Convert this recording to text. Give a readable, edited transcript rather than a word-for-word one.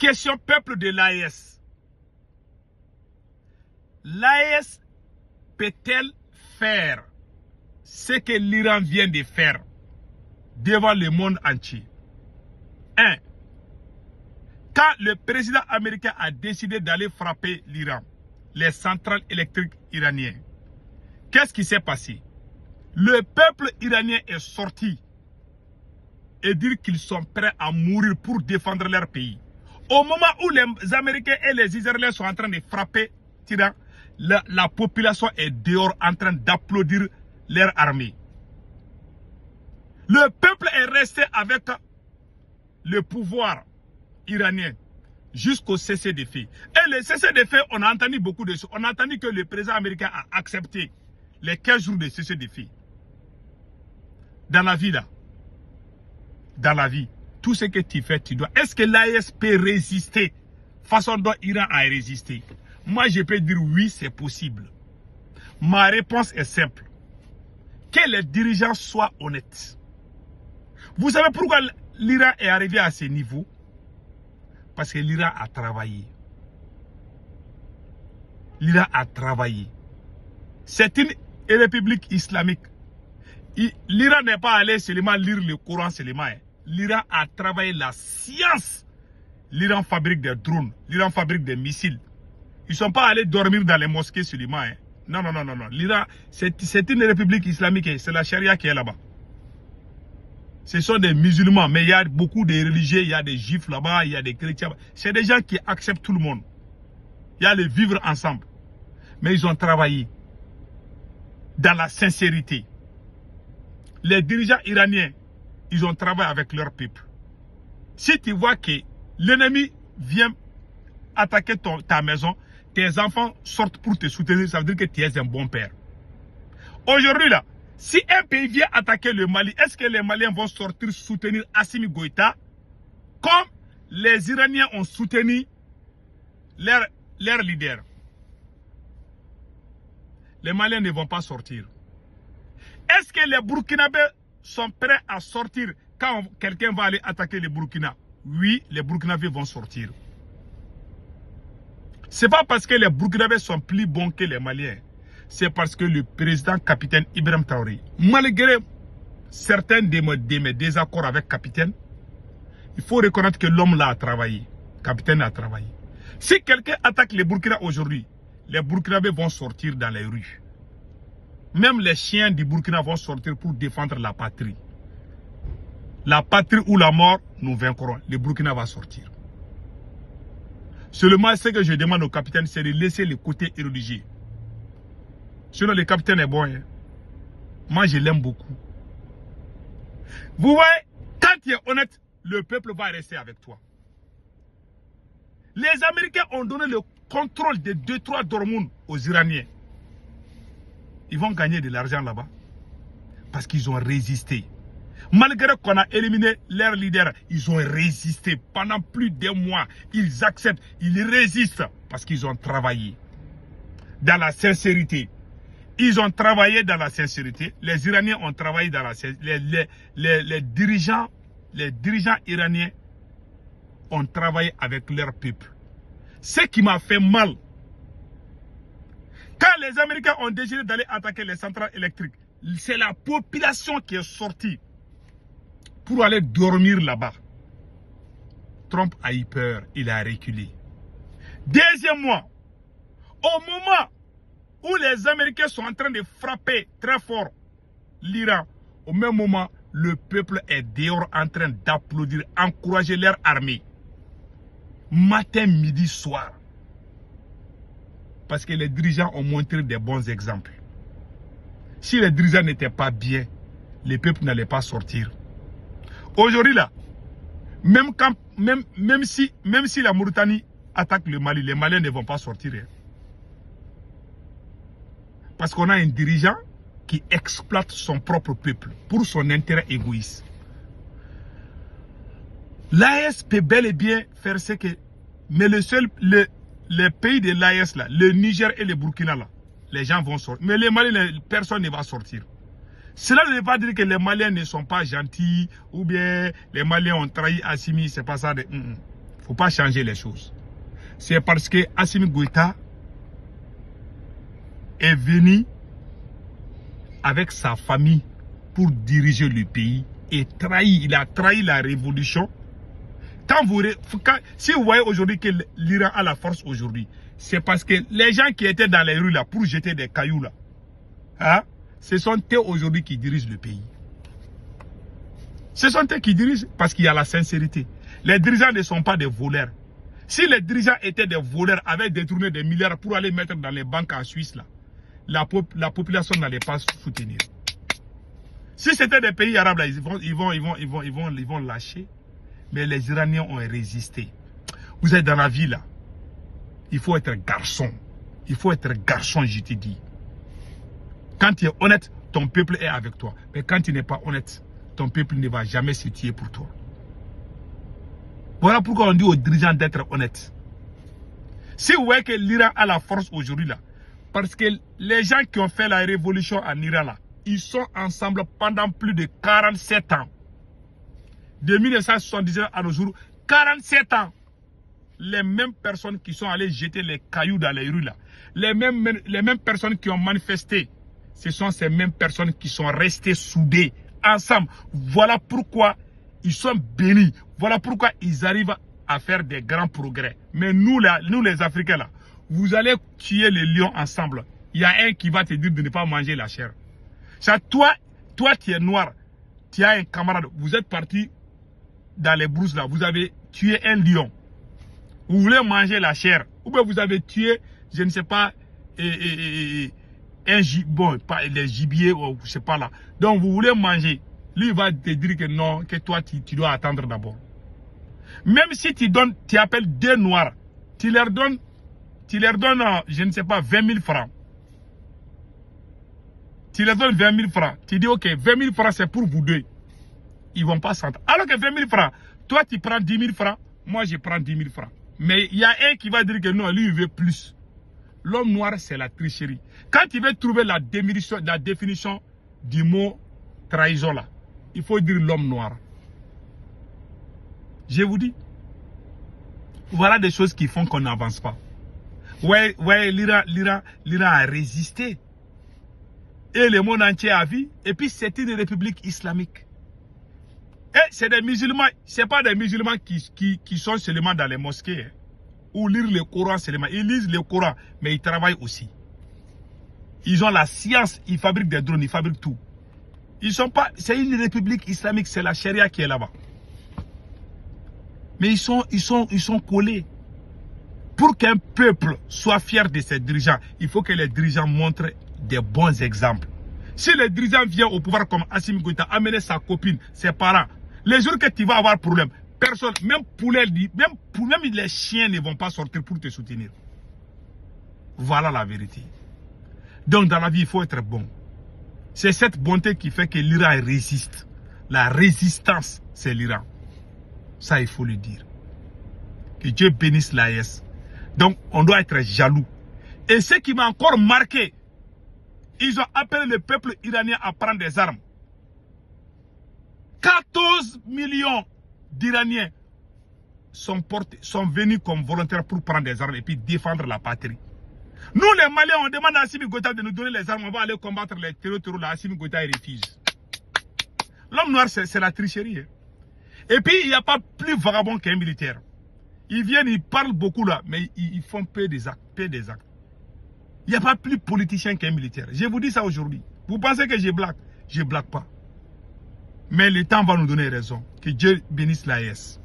question peuple de l'AES. L'AES peut-elle faire ce que l'Iran vient de faire devant le monde entier? 1. Quand le président américain a décidé d'aller frapper l'Iran, les centrales électriques iraniennes, qu'est-ce qui s'est passé? Le peuple iranien est sorti et dire qu'ils sont prêts à mourir pour défendre leur pays. Au moment où les Américains et les Israéliens sont en train de frapper l'Iran, la population est dehors en train d'applaudir leur armée. Le peuple est resté avec le pouvoir iranien jusqu'au cessez-le-feu. Et le cessez-le-feu, on a entendu beaucoup de choses. On a entendu que le président américain a accepté les 15 jours de cessez-le-feu. Dans la vie, là, dans la vie, tout ce que tu fais, tu dois. Est-ce que l'AES peut résister façon dont l'Iran a résisté? Moi, je peux dire oui, c'est possible. Ma réponse est simple. Que les dirigeants soient honnêtes. Vous savez pourquoi l'Iran est arrivé à ce niveau? Parce que l'Iran a travaillé. L'Iran a travaillé. C'est une république islamique. L'Iran n'est pas allé seulement lire le Coran seulement. L'Iran a travaillé la science. L'Iran fabrique des drones. L'Iran fabrique des missiles. Ils ne sont pas allés dormir dans les mosquées seulement. Non, non, non, non, non. L'Iran, c'est une république islamique. C'est la charia qui est là-bas. Ce sont des musulmans, mais il y a beaucoup de religieux, il y a des juifs là-bas, il y a des chrétiens. C'est des gens qui acceptent tout le monde. Il y a le vivre ensemble. Mais ils ont travaillé dans la sincérité. Les dirigeants iraniens, ils ont travaillé avec leur peuple. Si tu vois que l'ennemi vient attaquer ta maison, tes enfants sortent pour te soutenir, ça veut dire que tu es un bon père. Aujourd'hui là, si un pays vient attaquer le Mali, est-ce que les Maliens vont sortir soutenir Assimi Goïta comme les Iraniens ont soutenu leur leader? Les Maliens ne vont pas sortir. Est-ce que les Burkinabés sont prêts à sortir quand quelqu'un va aller attaquer les Burkina? Oui, les Burkinabés vont sortir. Ce n'est pas parce que les Burkinabés sont plus bons que les Maliens. C'est parce que le président capitaine Ibrahim Traoré, malgré certains de mes désaccords avec capitaine, il faut reconnaître que l'homme là a travaillé. Capitaine a travaillé. Si quelqu'un attaque les Burkina aujourd'hui, les Burkinabés vont sortir dans les rues. Même les chiens du Burkina vont sortir pour défendre la patrie. La patrie ou la mort, nous vaincrons. Le Burkina va sortir. Seulement, ce que je demande au capitaine, c'est de laisser le côté religieux. Sinon, le capitaine est bon. Hein? Moi, je l'aime beaucoup. Vous voyez, quand tu es honnête, le peuple va rester avec toi. Les Américains ont donné le contrôle des détroits d'Ormuz aux Iraniens. Ils vont gagner de l'argent là-bas. Parce qu'ils ont résisté. Malgré qu'on a éliminé leur leader, ils ont résisté pendant plus d'un mois. Ils acceptent, ils résistent parce qu'ils ont travaillé dans la sincérité. Ils ont travaillé dans la sincérité. Les Iraniens ont travaillé dans la sincérité. Les dirigeants iraniens ont travaillé avec leur peuple. Ce qui m'a fait mal, quand les Américains ont décidé d'aller attaquer les centrales électriques, c'est la population qui est sortie pour aller dormir là-bas. Trump a eu peur, il a reculé. Deuxièmement, au moment où les Américains sont en train de frapper très fort l'Iran, au même moment, le peuple est dehors en train d'applaudir, encourager leur armée. Matin, midi, soir. Parce que les dirigeants ont montré des bons exemples. Si les dirigeants n'étaient pas bien, le peuple n'allait pas sortir. Aujourd'hui là, même si la Mauritanie attaque le Mali, les Maliens ne vont pas sortir. Hein. Parce qu'on a un dirigeant qui exploite son propre peuple pour son intérêt égoïste. L'AES peut bel et bien faire ce que... Mais les pays de l'AES là, le Niger et le Burkina là, les gens vont sortir. Mais les Maliens, personne ne va sortir. Cela ne veut pas dire que les Maliens ne sont pas gentils ou bien les Maliens ont trahi Assimi, c'est pas ça. Il ne faut pas changer les choses. C'est parce que Assimi Goïta est venu avec sa famille pour diriger le pays et il a trahi la révolution. Si vous voyez aujourd'hui que l'Iran a la force aujourd'hui, c'est parce que les gens qui étaient dans les rues là pour jeter des cailloux là, hein, ce sont eux aujourd'hui qui dirigent le pays. Ce sont eux qui dirigent parce qu'il y a la sincérité. Les dirigeants ne sont pas des voleurs. Si les dirigeants étaient des voleurs, avaient détourné des milliards pour aller mettre dans les banques en Suisse là, la population n'allait pas soutenir. Si c'était des pays arabes là, ils vont lâcher. Mais les Iraniens ont résisté. Vous êtes dans la vie là. Il faut être garçon. Il faut être garçon, je te dis. Quand tu es honnête, ton peuple est avec toi. Mais quand tu n'es pas honnête, ton peuple ne va jamais se tuer pour toi. Voilà pourquoi on dit aux dirigeants d'être honnêtes. Si vous voyez que l'Iran a la force aujourd'hui là, parce que les gens qui ont fait la révolution en Iran là, ils sont ensemble pendant plus de 47 ans. De 1979 à nos jours, 47 ans. Les mêmes personnes qui sont allées jeter les cailloux dans les rues là, les mêmes personnes qui ont manifesté, ce sont ces mêmes personnes qui sont restées soudées ensemble. Voilà pourquoi ils sont bénis. Voilà pourquoi ils arrivent à faire des grands progrès. Mais nous là, nous les Africains là, vous allez tuer les lions ensemble. Il y a un qui va te dire de ne pas manger la chair. Ça, toi tu es noir, tu as un camarade, vous êtes parti dans les brousses là, vous avez tué un lion. Vous voulez manger la chair. Ou bien vous avez tué, je ne sais pas, pas les gibiers, ou je sais pas là. Donc vous voulez manger. Lui il va te dire que non, que toi tu dois attendre d'abord. Même si tu appelles deux noirs, tu leur donnes, je ne sais pas, 20 000 francs. Tu leur donnes 20 000 francs. Tu dis ok, 20 000 francs c'est pour vous deux. Ils ne vont pas s'entendre. Alors que 20 000 francs, toi tu prends 10 000 francs, moi je prends 10 000 francs. Mais il y a un qui va dire que non, lui il veut plus. L'homme noir c'est la tricherie. Quand tu veux trouver la définition du mot trahison là, il faut dire l'homme noir. Je vous dis, voilà des choses qui font qu'on n'avance pas. Ouais, l'Iran a résisté. Et le monde entier a vu. Et puis c'est une république islamique. Et c'est des musulmans, c'est pas des musulmans qui sont seulement dans les mosquées, hein, ou lire le Coran seulement. Ils lisent le Coran, mais ils travaillent aussi. Ils ont la science, ils fabriquent des drones, ils fabriquent tout. Ils sont pas, c'est une république islamique, c'est la charia qui est là-bas. Mais ils sont collés. Pour qu'un peuple soit fier de ses dirigeants, il faut que les dirigeants montrent des bons exemples. Si le dirigeant vient au pouvoir comme Assimi Goïta, amener sa copine, ses parents, les jours que tu vas avoir problème, personne, même les chiens ne vont pas sortir pour te soutenir. Voilà la vérité. Donc dans la vie, il faut être bon. C'est cette bonté qui fait que l'Iran résiste. La résistance, c'est l'Iran. Ça, il faut le dire. Que Dieu bénisse l'AES. Donc, on doit être jaloux. Et ce qui m'a encore marqué, ils ont appelé le peuple iranien à prendre des armes. 14 millions d'Iraniens sont venus comme volontaires pour prendre des armes et puis défendre la patrie. Nous, les Maliens, on demande à Assimi Goïta de nous donner les armes. On va aller combattre les terroristes. Là, Assimi Goïta refuse. L'homme noir, c'est la tricherie. Hein. Et puis, il n'y a pas plus vagabond qu'un militaire. Ils viennent, ils parlent beaucoup là, mais ils font peu des actes. Il n'y a pas plus politicien qu'un militaire. Je vous dis ça aujourd'hui. Vous pensez que je blague? Je ne blague pas. Mais le temps va nous donner raison. Que Dieu bénisse l'AES.